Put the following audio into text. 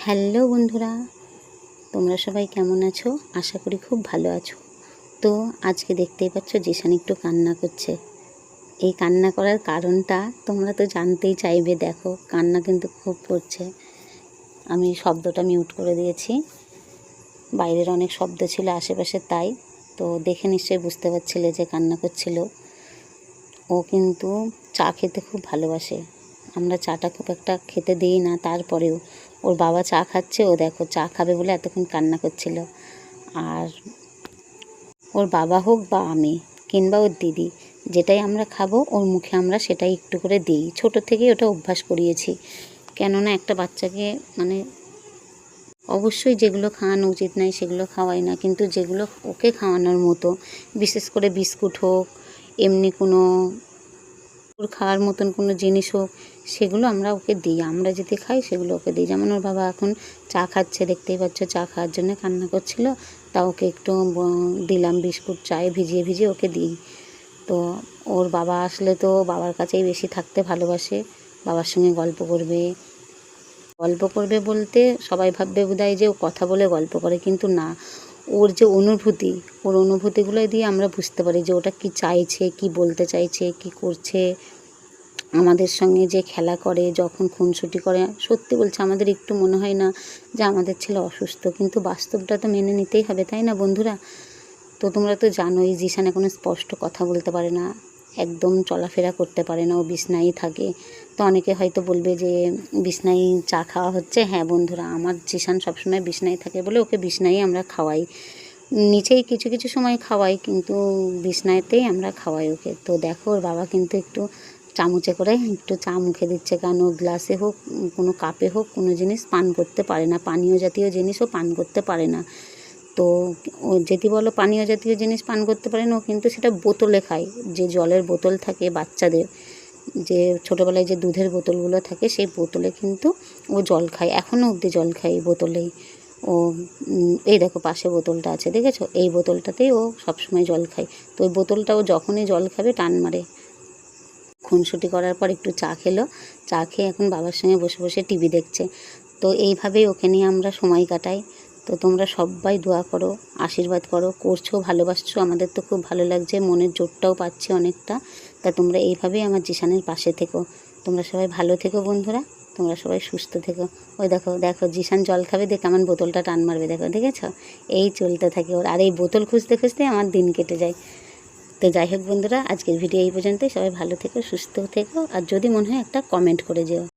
Hello বন্ধুরা, তোমরা সবাই কেমন আছো? আশা করি খুব ভালো আছো। তো আজকে দেখতেই পাচ্ছ জিশান একটু কান্না করছে। এই কান্না করার কারণটা তোমরা তো জানতেই চাইবে। দেখো, কান্না কিন্তু খুব করছে। আমি শব্দটা মিউট করে দিয়েছি, বাইরের অনেক শব্দ ছিল আশেপাশে, তাই তো দেখে নিশ্চয়ই বুঝতে পারছিলে যে কান্না করছিল। ও কিন্তু চা খেতে খুব ভালোবাসে। আমরা চাটা খুব একটা খেতে দিই না, তারপরেও ওর বাবা চা খাচ্ছে, ও দেখো চা খাবে বলে এতক্ষণ কান্না করছিল। আর ওর বাবা হোক বা আমি কিংবা ওর দিদি, যেটাই আমরা খাবো ওর মুখে আমরা সেটাই একটু করে দিই। ছোটো থেকেই ওটা অভ্যাস করিয়েছি। কেননা একটা বাচ্চাকে অবশ্যই যেগুলো খাওয়ানো উচিত নয় সেগুলো খাওয়াই না, কিন্তু যেগুলো ওকে খাওয়ানোর মতো, বিশেষ করে বিস্কুট হোক, এমনি কোনো ওর খাওয়ার মতন কোনো জিনিস হোক, সেগুলো আমরা ওকে দিই। আমরা যদি খাই সেগুলো ওকে দিই। যেমন ওর বাবা এখন চা খাচ্ছে, দেখতেই পাচ্ছ, চা খাওয়ার জন্য কান্না করছিল, তা ওকে একটু দিলাম বিস্কুট, চায়ে ভিজিয়ে ভিজিয়ে ওকে দিই। তো ওর বাবা আসলে তো বাবার কাছেই বেশি থাকতে ভালোবাসে, বাবার সঙ্গে গল্প করবে। গল্প করবে বলতে সবাই ভাববে বোধহয় যে ও কথা বলে গল্প করে, কিন্তু না, ওর যে অনুভূতি, ওর অনুভূতিগুলো দিয়ে আমরা বুঝতে পারি যে ওটা কি চাইছে, কি বলতে চাইছে, কি করছে। আমাদের সঙ্গে যে খেলা করে, যখন খুনসুটি করে, সত্যি বলছে, আমাদের একটু মনে হয় না যে আমাদের ছেলে অসুস্থ, কিন্তু বাস্তবটা তো মেনে নিতেই হবে, তাই না বন্ধুরা? তো তোমরা তো জানোই জিশান এখনো স্পষ্ট কথা বলতে পারে না, একদম চলাফেরা করতে পারে না, ও বিছনায় থাকে। তো অনেকে হয়তো বলবে যে বিছনায় চা খাওয়া হচ্ছে। হ্যাঁ বন্ধুরা, আমার জিশান সবসময় বিছনায় থাকে বলে ওকে বিছনায় আমরা খাওয়াই। নিচেই কিছু কিছু সময় খাওয়াই, কিন্তু বিছনাতেই আমরা খাওয়াই ওকে। তো দেখো, ওর বাবা কিন্তু একটু চামচে করে একটু চা মুখে দিচ্ছে, কারণ ও গ্লাসে হোক, কোনো কাপে হোক, কোনো জিনিস পান করতে পারে না, পানীয় জাতীয় জিনিসও পান করতে পারে না। তো ও যদি বলো পানীয় জাতীয় জিনিস পান করতে পারে না, ও কিন্তু সেটা বোতলে খায়। যে জলের বোতল থাকে বাচ্চাদের, যে ছোটোবেলায় যে দুধের বোতলগুলো থাকে, সেই বোতলে কিন্তু ও জল খায়, এখনও অবধি জল খায় এই বোতলেই। ও এই দেখো পাশে বোতলটা আছে, দেখেছো? এই বোতলটাতেই ও সবসময় জল খায়। তো ওই বোতলটা ও যখনই জল খাবে টান মারে। খুনসুটি করার পর একটু চা খেলো, চা খেয়ে এখন বাবার সঙ্গে বসে বসে টিভি দেখছে। তো এইভাবেই ওকে নিয়ে আমরা সময় কাটাই। তো তোমরা সবাই দোয়া করো, আশীর্বাদ করো, করছো, ভালোবাসছো, আমাদের তো খুব ভালো লাগছে, মনের জোরটাও পাচ্ছি অনেকটা। তা তোমরা এইভাবেই আমার জিশানের পাশে থেকো। তোমরা সবাই ভালো থেকো বন্ধুরা, তোমরা সবাই সুস্থ থেকো। ওই দেখো দেখো, জিশান জল খাবে, দেখে আমার বোতলটা টান মারবে, দেখো, দেখেছ? এই চলতে থাকে ওর। আর এই বোতল খুঁজতে খুঁজতে আমার দিন কেটে যায়। তো যাই হোক বন্ধুরা, আজকের ভিডিও এই পর্যন্তই। সবাই ভালো থেকো, সুস্থ থেকো, আর যদি মনে হয় একটা কমেন্ট করে যেও।